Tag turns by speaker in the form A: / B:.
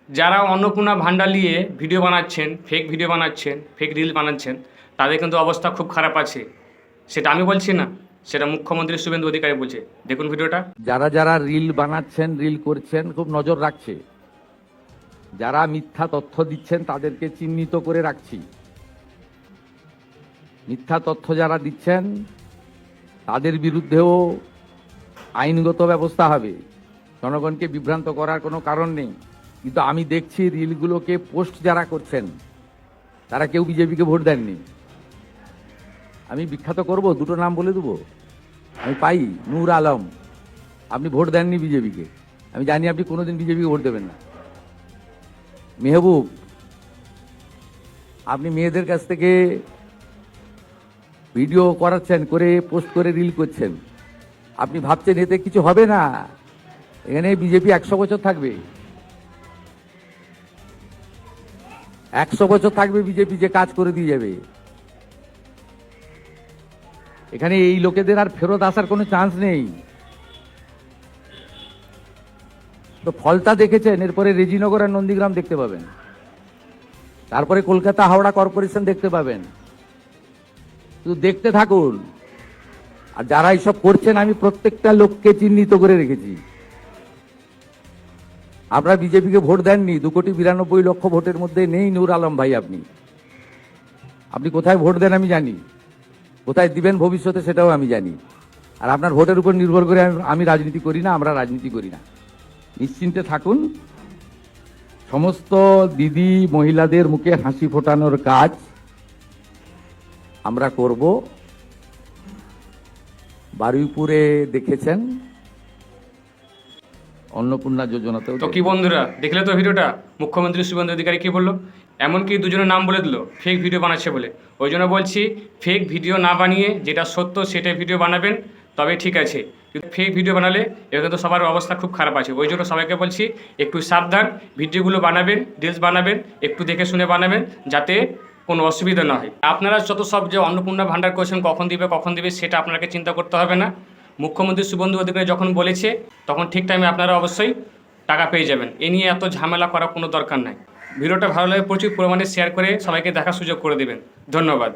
A: যারা অন্নপূর্ণা ভান্ডার নিয়ে ভিডিও বানাচ্ছেন, ফেক ভিডিও বানাচ্ছেন, ফেক রিল বানাচ্ছেন, তাদের কিন্তু অবস্থা খুব খারাপ আছে। সেটা আমি বলছি না, সেটা মুখ্যমন্ত্রী শুভেন্দু অধিকারী বলছে। দেখুন ভিডিওটা।
B: যারা যারা রিল বানাচ্ছেন, রিল করছেন, খুব নজর রাখছে। যারা মিথ্যা তথ্য দিচ্ছেন তাদেরকে চিহ্নিত করে রাখছি। মিথ্যা তথ্য যারা দিচ্ছেন তাদের বিরুদ্ধেও আইনগত ব্যবস্থা হবে। জনগণকে বিভ্রান্ত করার কোনো কারণ নেই। কিন্তু আমি দেখছি রিলগুলোকে পোস্ট যারা করছেন তারা কেউ বিজেপিকে ভোট দেননি। আমি বিখ্যাত করব, দুটো নাম বলে দেবো। আমি পাই নূর আলম, আপনি ভোট দেননি বিজেপিকে, আমি জানি আপনি কোনোদিন বিজেপিকে ভোট দেবেন না। মেহবুব, আপনি মেয়েদের কাছ থেকে ভিডিও করাচ্ছেন, করে পোস্ট করে রিল করছেন, আপনি ভাবছেন এতে কিছু হবে না। এখানে বিজেপি 100 বছর থাকবে, 100 বছর থাকবে বিজেপি, যে কাজ করে দিয়ে যাবে। এখানে এই লোকেদের আর ফেরত আসার কোনো চান্স নেই। তো ফলতা দেখেছেন, এরপরে রেজিনগর আর নন্দীগ্রাম দেখতে পাবেন, তারপরে কলকাতা হাওড়া কর্পোরেশন দেখতে পাবেন। শুধু দেখতে থাকুন। আর যারা এইসব করছেন আমি প্রত্যেকটা লোককে চিহ্নিত করে রেখেছি। আপনারা বিজেপিকে ভোট দেননি, 2,92,00,000 ভোটের মধ্যে নেই নূর আলম ভাই। আপনি কোথায় ভোট দেন আমি জানি, কোথায় দিবেন ভবিষ্যতে সেটাও আমি জানি। আর আপনার ভোটের উপর নির্ভর করে আমি রাজনীতি করি না, আমরা রাজনীতি করি না। নিশ্চিন্তে থাকুন। সমস্ত দিদি মহিলাদের মুখে হাসি ফোটানোর কাজ আমরা করব। বারুইপুরে দেখেছেন, অন্নপূর্ণা যোজনাতেও।
A: তো কি বন্ধুরা, দেখলে তো ভিডিওটা? মুখ্যমন্ত্রী শুভেন্দু অধিকারী কি বললো? এমনকি দুজনের নাম বলে দিল ফেক ভিডিও বানাচ্ছে বলে। ওই জন্য বলছি, ফেক ভিডিও না বানিয়ে যেটা সত্য সেটাই ভিডিও বানাবেন, তবে ঠিক আছে। কিন্তু ফেক ভিডিও বানালে এবার কিন্তু সবার অবস্থা খুব খারাপ আছে। ওই জন্য সবাইকে বলছি, একটু সাবধান। ভিডিওগুলো বানাবেন, রিলস বানাবেন, একটু দেখে শুনে বানাবেন, যাতে কোনো অসুবিধা না হয়। আপনারা যত সব যে অন্নপূর্ণা ভান্ডার করছেন, কখন দিবে সেটা আপনাকে চিন্তা করতে হবে না। মুখ্যমন্ত্রী শুভেন্দু অধিকারী যখন বলেছে তখন ঠিক টাইমে আপনারা অবশ্যই টাকা পেয়ে যাবেন। এ নিয়ে এত ঝামেলা করার কোনো দরকার নাই। ভিডিওটা ভালো লাগে প্রচুর পরিমাণে শেয়ার করে সবাইকে দেখার সুযোগ করে দেবেন। ধন্যবাদ।